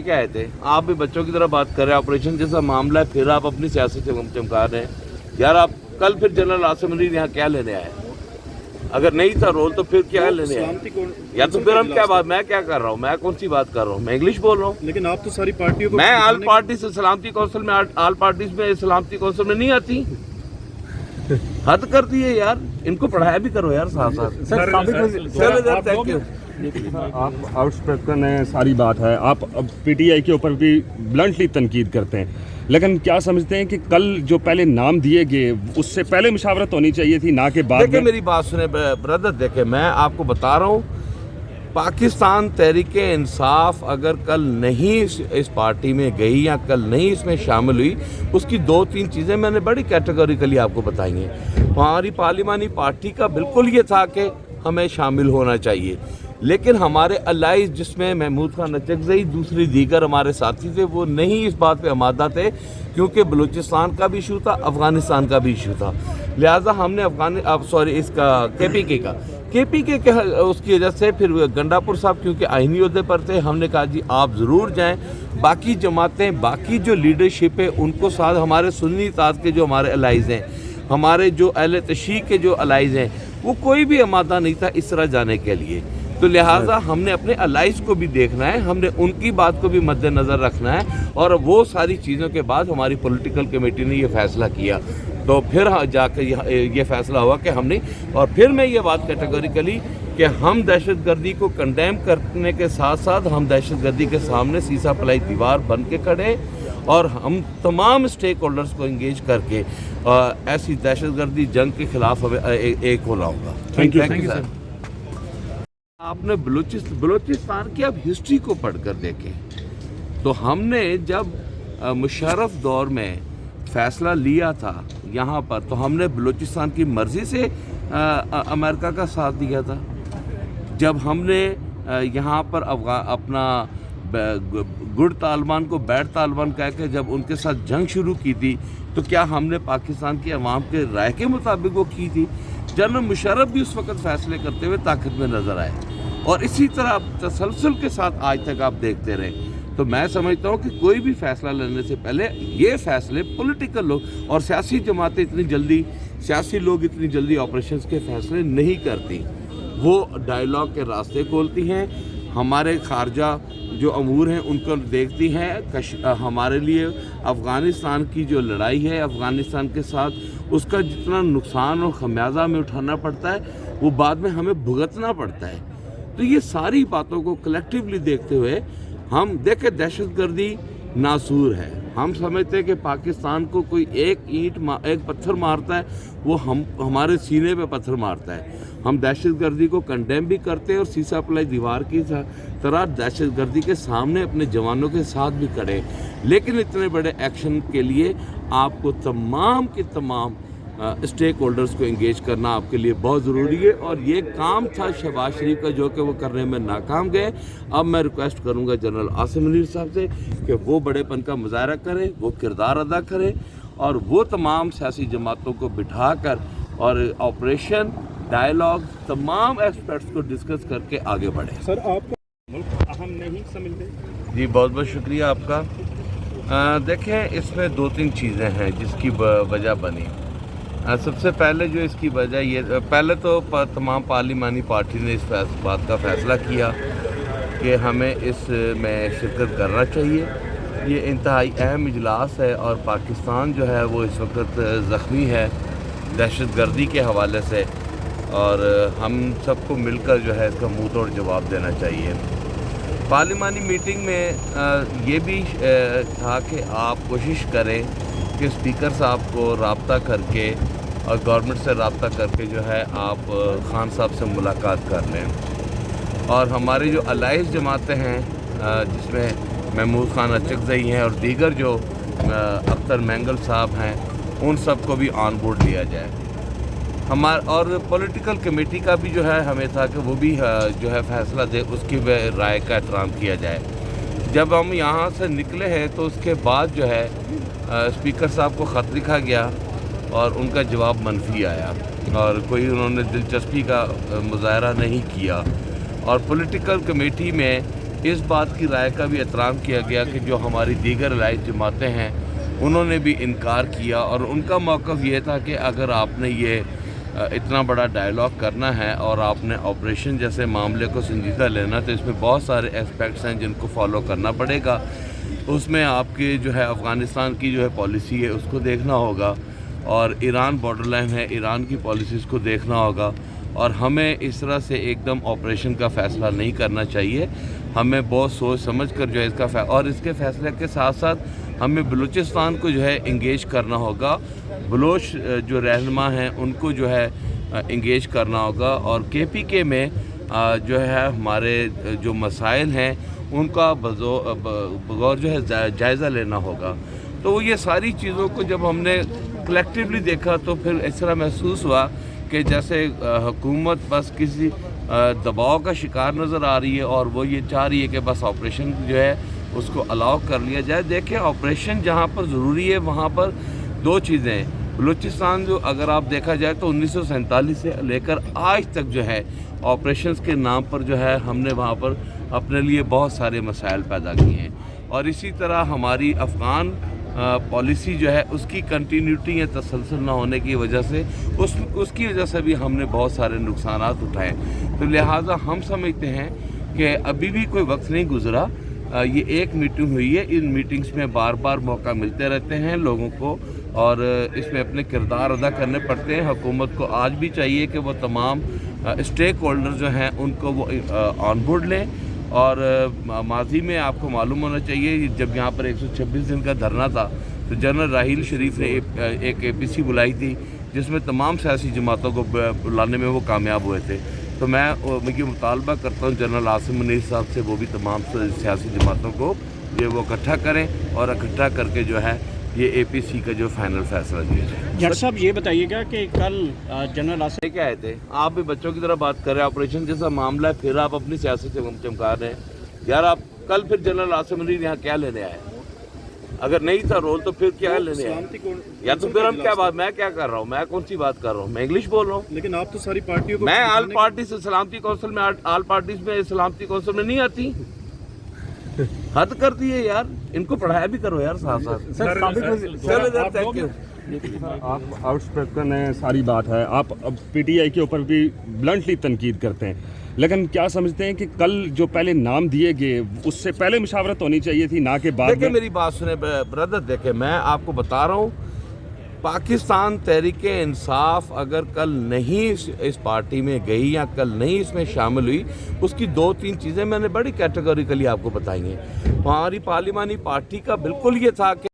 क्या आए थे आप भी बच्चों की तरह बात कर रहे हैं, ऑपरेशन जैसा मामला है, फिर आप अपनी सियासत चमका रहे हैं यार। आप कल फिर जनरल आसिम अली यहाँ क्या लेने आए? अगर नहीं था रोल तो फिर क्या लेने आए? या तो फिर हम क्या बात, मैं क्या कर रहा हूँ, मैं कौन सी बात कर रहा हूँ, मैं इंग्लिश बोल रहा हूँ। लेकिन आप तो सारी पार्टियों को, मैं आल पार्टी से सलामती कौंसिल में, आल पार्टीज में सलामती कौंसिल में नहीं आती। हद कर दी है यार, इनको पढ़ाया भी करो यार साथ साथ। Thank you. आप आउटस्पोकन है, सारी बात है, आप अब पीटीआई के ऊपर भी ब्लंटली तनकीद करते हैं, लेकिन क्या समझते हैं कि कल जो पहले नाम दिए गए उससे पहले मुशावरत होनी चाहिए थी, ना कि बाद में? देखिए मेरी बात सुने ब्रदर, देखिए मैं आपको बता रहा हूँ, पाकिस्तान तहरीक इंसाफ अगर कल नहीं इस पार्टी में गई या कल नहीं इसमें शामिल हुई, उसकी 2-3 चीज़ें मैंने बड़ी कैटेगोरिकली आपको बताई हैं। हमारी पार्लिमानी पार्टी का बिल्कुल ये था कि हमें शामिल होना चाहिए, लेकिन हमारे अलाइज जिसमें महमूद खान नचकज़ई दूसरी दीगर हमारे साथी थे, वो नहीं इस बात पे आमादा थे, क्योंकि बलूचिस्तान का भी इशू था, अफ़गानिस्तान का भी इशू था। लिहाजा हमने केपीके के उसकी वजह से फिर गंडापुर साहब क्योंकि आइनी ओहदे पर थे, हमने कहा जी आप ज़रूर जाएं। बाकी जमातें, बाकी जो लीडरशिप है उनको साथ, हमारे सुन्नी ताद के जो हमारे अलाइज हैं, हमारे जो अहले तशीह के जो अलाइज हैं, वो कोई भी आमादा नहीं था इस तरह जाने के लिए। तो लिहाजा हमने अपने अलाइज को भी देखना है, हमने उनकी बात को भी मद्देनज़र रखना है, और वो सारी चीज़ों के बाद हमारी पॉलिटिकल कमेटी ने ये फ़ैसला किया, तो फिर जाकर ये फ़ैसला हुआ कि हमने, और फिर मैं ये बात कैटेगोरिकली कि हम दहशतगर्दी को कंडेम करने के साथ साथ हम दहशतगर्दी के सामने सीसा पलाई दीवार बन के खड़े, और हम तमाम स्टेक होल्डर्स को इंगेज करके ऐसी दहशतगर्दी जंग के खिलाफ एक हो लाऊंगा। Thank you sir. आपने बलूचिस्तान की अब हिस्ट्री को पढ़कर देखें तो हमने जब मुशर्रफ दौर में फ़ैसला लिया था यहाँ पर, तो हमने बलूचिस्तान की मर्ज़ी से अमेरिका का साथ दिया था। जब हमने यहाँ पर अपना गुड तालिबान को बैड तालिबान कह के जब उनके साथ जंग शुरू की थी, तो क्या हमने पाकिस्तान की अवाम के राय के मुताबिक वो की थी? जनरल मुशर्रफ भी उस वक़्त फ़ैसले करते हुए ताकत में नज़र आए, और इसी तरह तसलसल के साथ आज तक आप देखते रहे। तो मैं समझता हूँ कि कोई भी फ़ैसला लेने से पहले ये फ़ैसले पॉलिटिकल लोग और सियासी जमातें इतनी जल्दी, सियासी लोग इतनी जल्दी ऑपरेशंस के फ़ैसले नहीं करती, वो डायलॉग के रास्ते खोलती हैं, हमारे खारजा जो अमूर हैं उनको देखती हैं। हमारे लिए अफ़गानिस्तान की जो लड़ाई है अफ़गानिस्तान के साथ, उसका जितना नुकसान और खमियाजा हमें उठाना पड़ता है वो बाद में हमें भुगतना पड़ता है। तो ये सारी बातों को कलेक्टिवली देखते हुए हम देखें, दहशतगर्दी नासूर है। हम समझते हैं कि पाकिस्तान को कोई एक पत्थर मारता है, वो हमारे सीने पे पत्थर मारता है। हम दहशतगर्दी को कंडेम भी करते हैं और सीसा पलाई दीवार की तरह दहशतगर्दी के सामने अपने जवानों के साथ भी खड़े। लेकिन इतने बड़े एक्शन के लिए आपको तमाम के तमाम स्टेक होल्डर्स को इंगेज करना आपके लिए बहुत ज़रूरी है, और ये काम था शहबाज शरीफ का जो कि वो करने में नाकाम गए। अब मैं रिक्वेस्ट करूंगा जनरल आसिम अली साहब से कि वो बड़ेपन का मुजाहरा करें, वो किरदार अदा करें, और वो तमाम सियासी जमातों को बिठाकर और ऑपरेशन डायलॉग तमाम एक्सपर्ट्स को डिस्कस करके आगे बढ़े। सर आपको मुल्क अहम नहीं समझते? जी बहुत बहुत शुक्रिया आपका। देखें, इसमें 2-3 चीज़ें हैं जिसकी वजह बनी। सबसे पहले जो इसकी वजह ये, पहले तो तमाम पार्लिमानी पार्टी ने इस बात का फ़ैसला किया कि हमें इसमें शिरकत करना चाहिए। ये इंतहाई अहम इजलास है, और पाकिस्तान जो है वो इस वक्त ज़ख्मी है दहशतगर्दी के हवाले से, और हम सबको मिलकर जो है इसका मुँह तोड़ जवाब देना चाहिए। पार्लिमानी मीटिंग में ये भी था कि आप कोशिश करें कि स्पीकर साहब को रब्ता करके और गवर्नमेंट से रब्ता करके जो है आप खान साहब से मुलाकात कर लें। और हमारी जो अलाइज जमातें हैं जिसमें महमूद खान नचकज़ई हैं और दीगर जो अख्तर मैंगल साहब हैं, उन सब को भी ऑन बोर्ड लिया जाए। और पॉलिटिकल कमेटी का भी जो है हमें था कि वो भी जो है फ़ैसला दे, उसकी राय का एहतराम किया जाए। जब हम यहाँ से निकले हैं तो उसके बाद जो है स्पीकर साहब को ख़त लिखा गया और उनका जवाब मनफी आया, और कोई उन्होंने दिलचस्पी का मुजाहरा नहीं किया। और पॉलिटिकल कमेटी में اس بات کی رائے کا بھی احترام کیا گیا کہ جو ہماری دیگر الائنس جماعتیں ہیں انہوں نے بھی انکار کیا، اور ان کا موقف یہ تھا کہ اگر آپ نے یہ اتنا بڑا ڈائیلاگ کرنا ہے اور آپ نے آپریشن جیسے معاملے کو سنجیدہ لینا، تو اس میں بہت سارے اسپیکٹس ہیں جن کو فالو کرنا پڑے گا۔ اس میں آپ کی جو ہے افغانستان کی جو ہے پالیسی ہے اس کو دیکھنا ہوگا، اور ایران بارڈر لائن ہے، ایران کی پالیسیز کو دیکھنا ہوگا، اور ہمیں اس طرح سے ایک دم آپریشن کا فیصلہ نہیں کرنا چاہیے۔ ہمیں بہت سوچ سمجھ کر جو ہے اس کا اور اس کے فیصلے کے ساتھ ساتھ ہمیں بلوچستان کو جو ہے انگیج کرنا ہوگا، بلوچ جو رہنما ہیں ان کو جو ہے انگیج کرنا ہوگا، اور کے پی کے میں جو ہے ہمارے جو مسائل ہیں ان کا بغور جو ہے جائزہ لینا ہوگا۔ تو یہ ساری چیزوں کو جب ہم نے کلیکٹیولی دیکھا تو پھر اس طرح محسوس ہوا کہ جیسے حکومت بس کسی دباؤ کا شکار نظر آ رہی ہے، اور وہ یہ چاہ رہی ہے کہ بس آپریشن جو ہے اس کو الاؤ کر لیا جائے۔ دیکھیں، آپریشن جہاں پر ضروری ہے وہاں پر دو چیزیں ہیں۔ بلوچستان جو اگر آپ دیکھا جائے تو 1947 سے لے کر آج تک جو ہے آپریشنز کے نام پر جو ہے ہم نے وہاں پر اپنے لیے بہت سارے مسائل پیدا کیے ہیں، اور اسی طرح ہماری افغان پالیسی جو ہے اس کی کنٹینیوٹی یا تسلسل نہ ہونے کی وجہ سے اس کی وجہ سے بھی ہم نے بہت سارے نقصانات اٹھائے۔ تو لہٰذا ہم سمجھتے ہیں کہ ابھی بھی کوئی وقت نہیں گزرا، یہ ایک میٹنگ ہوئی ہے، ان میٹنگز میں بار بار موقع ملتے رہتے ہیں لوگوں کو، اور اس میں اپنے کردار ادا کرنے پڑتے ہیں۔ حکومت کو آج بھی چاہیے کہ وہ تمام اسٹیک ہولڈر جو ہیں ان کو وہ آن بورڈ لیں، اور ماضی میں آپ کو معلوم ہونا چاہیے جب یہاں پر 126 دن کا دھرنا تھا تو جنرل راحیل شریف نے ایک اے پی سی بلائی تھی جس میں تمام سیاسی جماعتوں کو بلانے میں وہ کامیاب ہوئے تھے۔ تو میں یہ مطالبہ کرتا ہوں جنرل عاصم منیر صاحب سے، وہ بھی تمام سیاسی جماعتوں کو یہ وہ اکٹھا کریں، اور اکٹھا کر کے جو ہے یہ اے پی سی کا جو فائنل فیصلہ دیا جائے۔ جج صاحب یہ بتائیے گا کہ کل جنرل عاصم کیا آئے تھے؟ آپ بھی بچوں کی طرح بات کر رہے ہیں، آپریشن جیسا معاملہ ہے، پھر آپ اپنی سیاست سے چمکا رہے ہیں۔ یار آپ کل پھر جنرل عاصم منیر یہاں کیا لینے آئے؟ اگر نہیں تھا رول تو پھر کیا لینے آئے؟ یا تو پھر ہم کیا بات، میں کیا کر رہا ہوں، میں کون سی بات کر رہا ہوں، میں انگلش بول رہا ہوں۔ لیکن آپ تو ساری پارٹیوں کو میں آل پارٹی سے سلامتی کونسل میں، آل پارٹیز میں سلامتی کونسل میں نہیں آتی، حد کر دیے یار، ان کو پڑھایا بھی کرو یار ساتھ ساتھ۔ آپ آؤٹ اسپیکن ہیں، ساری بات ہے، آپ اب پی ٹی آئی کے اوپر بھی بلنٹلی تنقید کرتے ہیں، لیکن کیا سمجھتے ہیں کہ کل جو پہلے نام دیے گئے اس سے پہلے مشاورت ہونی چاہیے تھی، نہ کہ بعد میں؟ دیکھیں میری بات سنیں بردر، دیکھیں میں آپ کو بتا رہا ہوں، پاکستان تحریک انصاف اگر کل نہیں اس پارٹی میں گئی یا کل نہیں اس میں شامل ہوئی، اس کی دو تین چیزیں میں نے بڑی کیٹیگوریکلی آپ کو بتائی ہیں۔ ہماری پارلیمانی پارٹی کا بالکل یہ تھا کہ